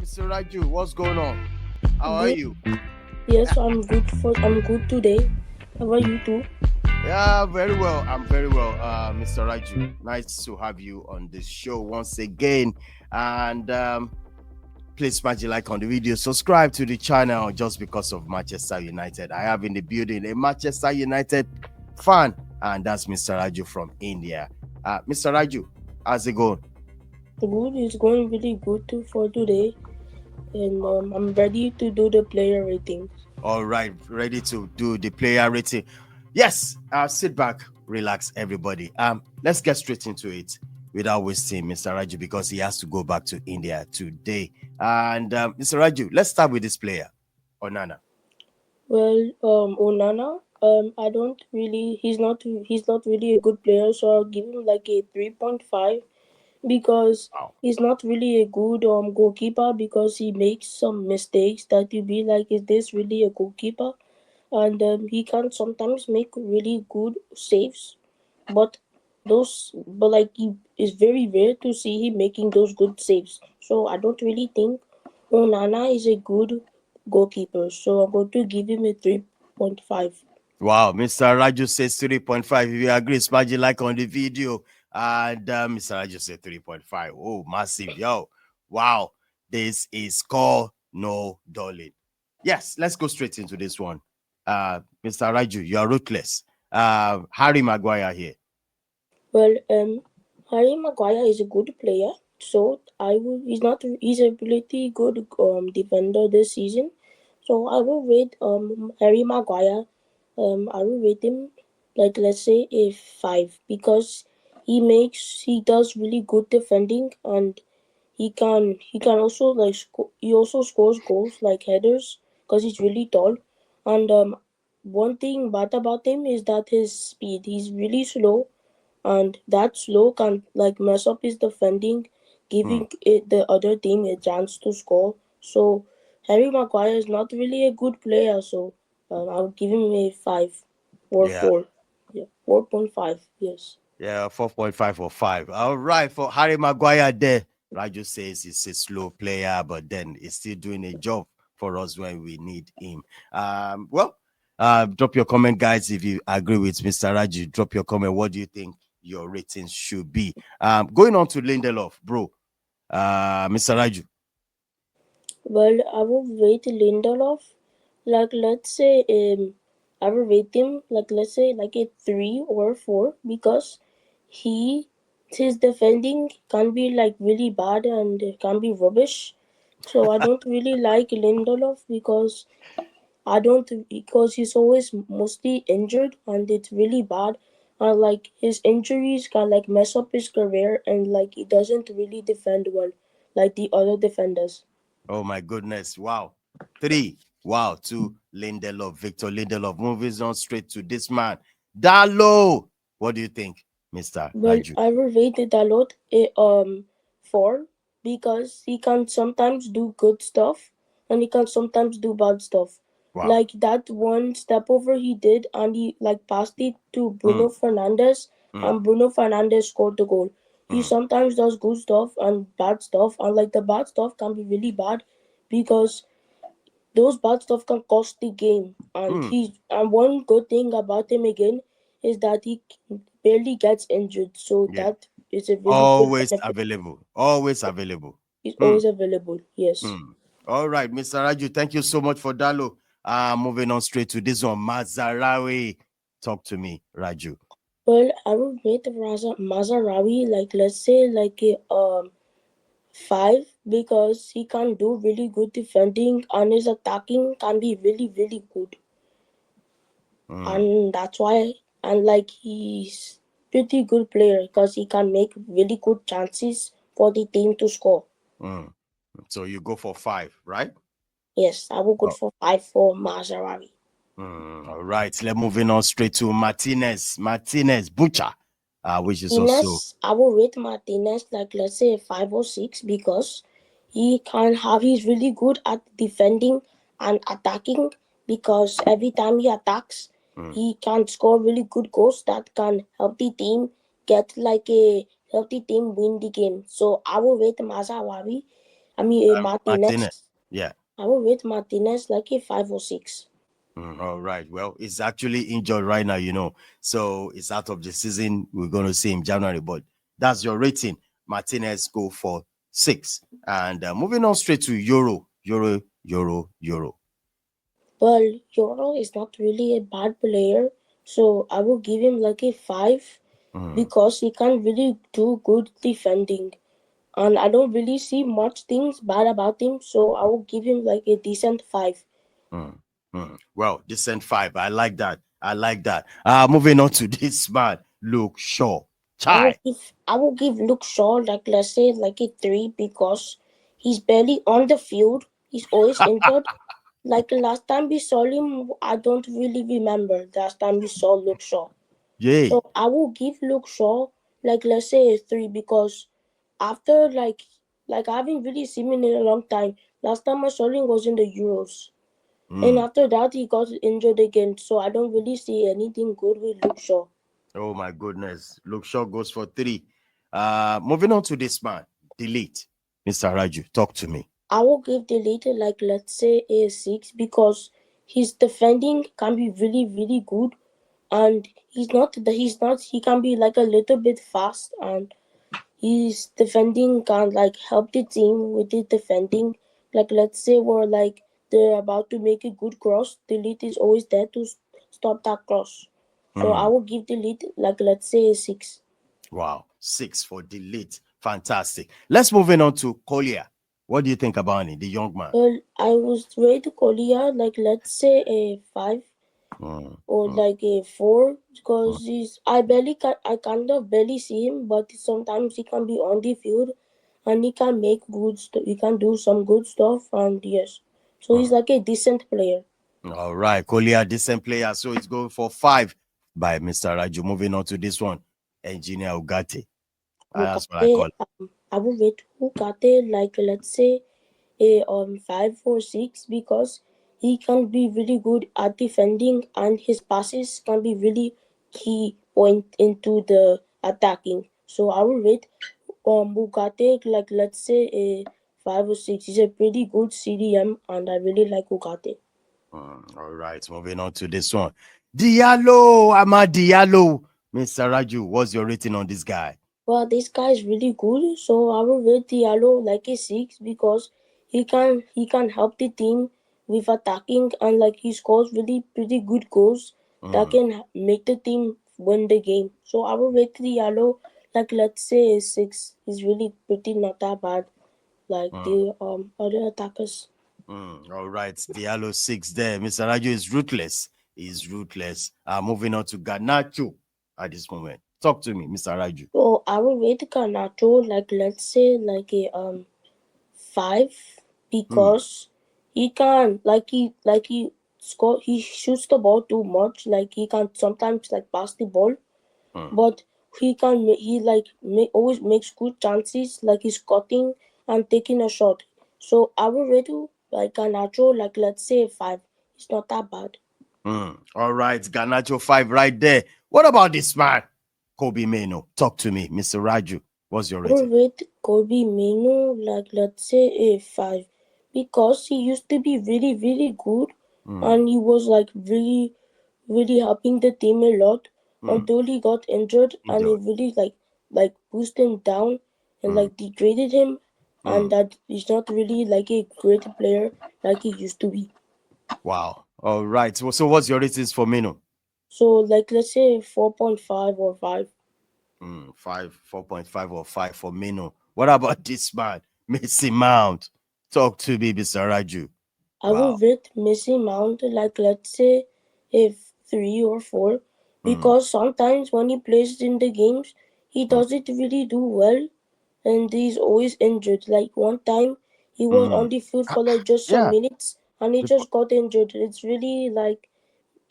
Mr. Raju, what's going on? How are Good. you? Yes, I'm good today. How are you too? Yeah, very well. I'm very well, Mr. Raju. Nice to have you on this show once again. And please smash the like on the video. Subscribe to the channel just because of Manchester United. I have in the building a Manchester United fan, and that's Mr. Raju from India. Mr. Raju, how's it going? Good. It's going really good too for today, and I'm ready to do the player ratings. All right, ready to do the player rating. Yes, sit back, relax, everybody. Let's get straight into it without wasting Mr. Raju because he has to go back to India today. And Mr. Raju, let's start with this player, Onana. Well, Onana, I don't really. He's not really a good player, so I'll give him like a 3.5 because Wow. he's not really a good goalkeeper because he makes some mistakes that you be like, is this really a goalkeeper? And he can sometimes make really good saves, but it's very rare to see him making those good saves. So I don't really think Onana is a good goalkeeper. So I'm going to give him a 3.5. Wow, Mr. Raju says 3.5. If you agree, smash the like on the video. And Mr. Raju said 3.5. Oh, massive. Yo, wow. This is called no darling. Yes, let's go straight into this one. Mr. Raju, you are ruthless. Harry Maguire here. Well, Harry Maguire is a good player. So he's a pretty good defender this season. So I will rate Harry Maguire. I will rate him like, let's say, a 5 because he does really good defending, and he can also he also scores goals like headers because he's really tall. And one thing bad about him is that his speed. He's really slow, and that slow can like mess up his defending, giving the other team a chance to score. So Harry Maguire is not really a good player. So I'll give him a 5 or Yeah. 4. Yeah, 4.5. Yes. Yeah, 4.5 or 5. All right, for Harry Maguire there. Raju says he's a slow player, but then he's still doing a job for us when we need him. Drop your comment, guys, if you agree with Mr. Raju. Drop your comment. What do you think your ratings should be? Going on to Lindelof, bro. Mr. Raju. Well, I will rate Lindelof like, let's say, I will rate him like, let's say, like a 3 or 4 because he his defending can be like really bad and can be rubbish. So I don't really like Lindelof because he's always mostly injured and it's really bad. And like his injuries can like mess up his career, and like he doesn't really defend well like the other defenders. Oh my goodness. Wow. 3. Wow. 2. Lindelof. Victor Lindelof. Moving on straight to this man. Dalo. What do you think, Mr. Well, Raju? I will rate it a lot, 4 because he can sometimes do good stuff and he can sometimes do bad stuff. Wow. Like that one step over he did, and he like passed it to Bruno Mm, Fernandes, mm, and Bruno Fernandes scored the goal. He mm. sometimes does good stuff and bad stuff, and like the bad stuff can be really bad because those bad stuff can cost the game. Mm. And one good thing about him again is that he barely gets injured, so Yeah. that is a really good Always benefit. available. Always available. He's Mm, always available. Yes. mm. All right, Mr. Raju, thank you so much for Dalo. Moving on straight to this one. Mazarawi. Talk to me, Raju. Well, I would rate Mazarawi like, let's say, like a 5 because he can do really good defending and his attacking can be really really good, Mm, and that's why, and like he's pretty good player because he can make really good chances for the team to score. mm. So you go for 5, right? Yes, I will go Oh. for 5 for Mazarawi. All right, let's moving on straight to Martinez. Martinez Butcher, which is also I will rate Martinez like, let's say, a 5 or 6 because he's really good at defending and attacking because every time he attacks, mm, he can score really good goals that can help the team win the game. So I will rate Mazarawi I mean, Martinez. Martinez. Yeah. I will rate Martinez like a 5 or 6. All right. Well, he's actually injured right now, so it's out of the season. We're going to see him January, but that's your rating. Martinez go for 6. And moving on straight to Euro. Well, Euro is not really a bad player, so I will give him like a 5 Mm, because he can really do good defending. And I don't really see much things bad about him, so I will give him like a decent 5. mm, Well, decent 5. I like that. I like that. Moving on to this man, Luke Shaw. Chai. I will give Luke Shaw like, let's say, like a 3 because he's barely on the field. He's always injured. Like last time we saw him, I don't really remember last time we saw Luke Shaw. Yay. So I will give Luke Shaw like, let's say, a 3 because after like I haven't really seen him in a long time. Last time I saw him was in the Euros. And Mm. after that he got injured again. So I don't really see anything good with Luke Shaw. Oh my goodness. Luke Shaw goes for 3. Moving on to this man, delete. Mr. Raju, talk to me. I will give the leader like, let's say, a 6 because his defending can be really really good, and he can be like a little bit fast, and his defending can like help the team with the defending. Like, let's say we're like they're about to make a good cross, the lead is always there to stop that cross. So I Mm. will give the lead like, let's say, a 6. Wow. 6 for delete. Fantastic. Let's move on to Collier. What do you think about him, the young man? Well, I was rate Kolia like, let's say, a 5 Mm, or mm, like a 4 mm, because I kind of barely see him, but sometimes he can be on the field and he can make he can do some good stuff, and yes, so he's mm. like a decent player. All right. Collier, decent player. So it's going for 5 by Mr. Raju. Moving on to this one, Engineer Ugarte. That's what I Ugarte, call it. I will rate Ugarte like, let's say, a 5 or 6 because he can be really good at defending and his passes can be really key point into the attacking. So I will rate Ugarte like, let's say, a 5 or 6. He's a pretty good CDM and I really like Ugarte. All right. Moving on to this one. Diallo. Amad Diallo. Mr. Raju, what's your rating on this guy? Well, this guy is really good, so I will rate Diallo like a 6 because he can help the team with attacking, and like he scores really pretty good goals that Mm, can make the team win the game. So I will rate Diallo like, let's say, a 6. He's really pretty not that bad like mm, the other attackers. All right. Diallo 6 there. Mr. Raju is ruthless. He's ruthless. Moving on to Garnacho at this moment. Talk to me, Mr. Raju. So I will rate Garnacho like, let's say, like a 5 Mm, because he shoots the ball too much, like he can sometimes like pass the ball, mm, but always makes good chances, like he's cutting and taking a shot. So I will rate you like Garnacho like, let's say, a 5. It's not that bad. All right. Garnacho 5 right there. What about this man? Kobe Meno. Talk to me, Mr. Raju. What's your I will rating? rate Kobe Mino like, let's say, a 5 because he used to be really really good, Mm, and he was like really helping the team a lot mm, until he got injured, and enjoy. it really like boosted him down and Mm, like degraded him, and mm. that he's not really like a great player like he used to be. Wow. All right. So what's your ratings for Meno? So like, let's say, 4.5 or 5. 5, 4.5 or 5 for Meno. What about this man? Messi Mount. Talk to me, Mr. Raju. I will Wow. rate Messi Mount like, let's say, a 3 or 4 Mm, because sometimes when he plays in the games he mm, doesn't really do well, and he's always injured. Like one time he was mm. on the field for like just some Yeah. minutes and he Before, just got injured. It's really like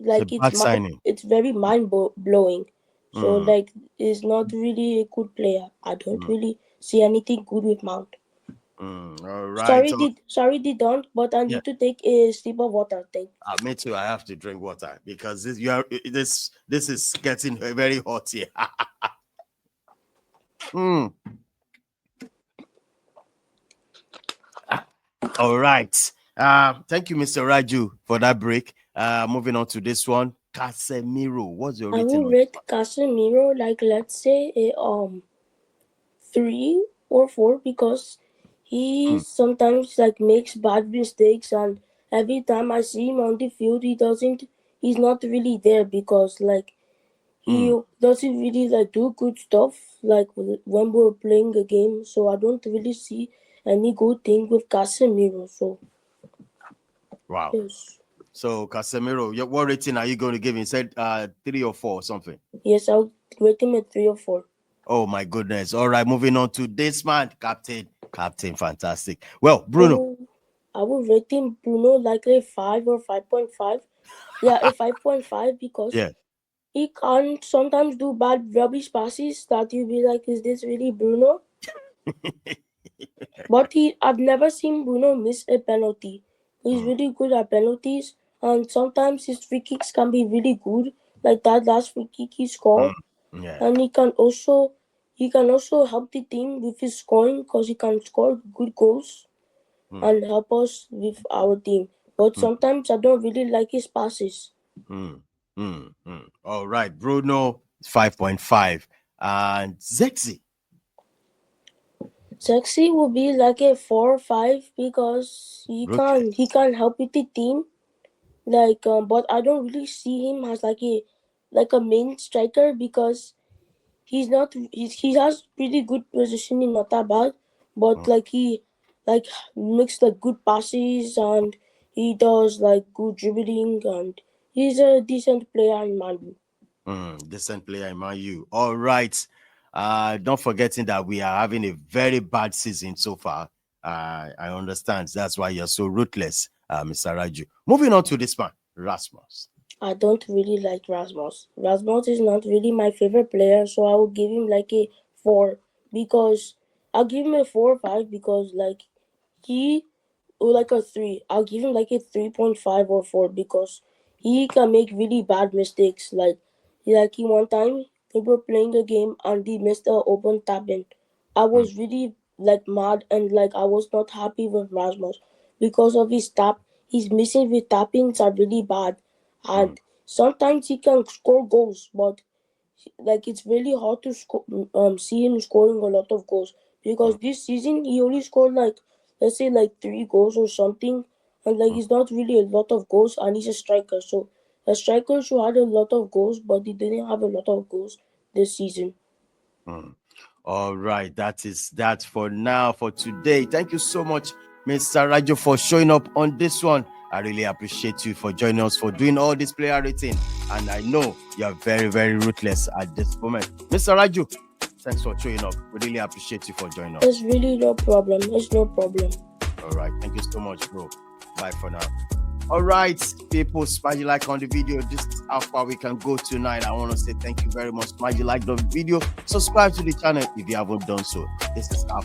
it's a like bad signing. it's very blowing. So Mm, like he's not really a good player. I don't mm, really see anything good with Mount. All right. So, Sorry, the don't, but I yeah. need to take a sip of water. Thank. Me too. I have to drink water because this is getting very hot here. mm. All right. Thank you, Mr. Raju, for that break. Moving on to this one. Casemiro. What's your I rating will on rate Casemiro like, let's say, a 3 or 4 because he Hmm, sometimes like makes bad mistakes, and every time I see him on the field, he's not really there because like hmm. he doesn't really like do good stuff like when we're playing a game. So I don't really see any good thing with Casemiro. So Wow. yes, So Casemiro, what rating are you going to give him? You said 3 or 4 or something. yes, I'll rate him at 3 or 4. Oh my goodness. All right, moving on to this man, Captain. Captain, fantastic. Well, I Bruno. will I will rate him Bruno like a 5 or 5.5. Yeah, a 5.5 because Yeah. he can sometimes do bad rubbish passes that you be like, is this really Bruno? But I've never seen Bruno miss a penalty. He's Mm, really good at penalties, and sometimes his free kicks can be really good, like that last free kick he mm, scored. yeah. And he can also help the team with his scoring because he can score good goals Mm, and help us with our team. But mm, sometimes I don't really like his passes. mm, All right, Bruno 5.5. And Zexi. Sexy will be like a 4 or 5 because he can Ruthless. he can help with the team. Like but I don't really see him as like a main striker because he has pretty good positioning, not that bad, but Mm, like he like makes like good passes and he does like good dribbling and he's a decent player in Man. decent player in Man U. All right. Don't forgetting that we are having a very bad season so far. I understand. That's why you're so ruthless, Mr. Raju. Moving on to this man, Rasmus. I don't really like Rasmus. Rasmus is not really my favorite player, so I will give him like a 4 because I'll give him a 4 or 5 because like he or like a 3. I'll give him like a 3.5 or 4 because he can make really bad mistakes. Like one time we were playing a game and he missed a open tap in. I Mm, was really like mad and like I was not happy with Rasmus because of his tap. His missing with tappings are really bad, mm, and sometimes he can score goals, but like it's really hard to see him scoring a lot of goals mm, because this season he only scored like, let's say, like 3 goals or something, and like mm, he's not really a lot of goals, and he's a striker. So a striker should have a lot of goals, but he didn't have a lot of goals this season. mm. All right, that is that for now, for today. Thank you so much, Mr. Rajo, for showing up on this one. I really appreciate you for joining us, for doing all this player rating. And I know you're very, very ruthless at this moment. Mr. Raju, thanks for showing up. We really appreciate you for joining us. It's really no problem. It's no problem. All right, thank you so much, bro. Bye for now. All right, people, smash the like on the video. This is how far we can go tonight. I want to say thank you very much. Smash the like on the video. Subscribe to the channel if you haven't done so. This is how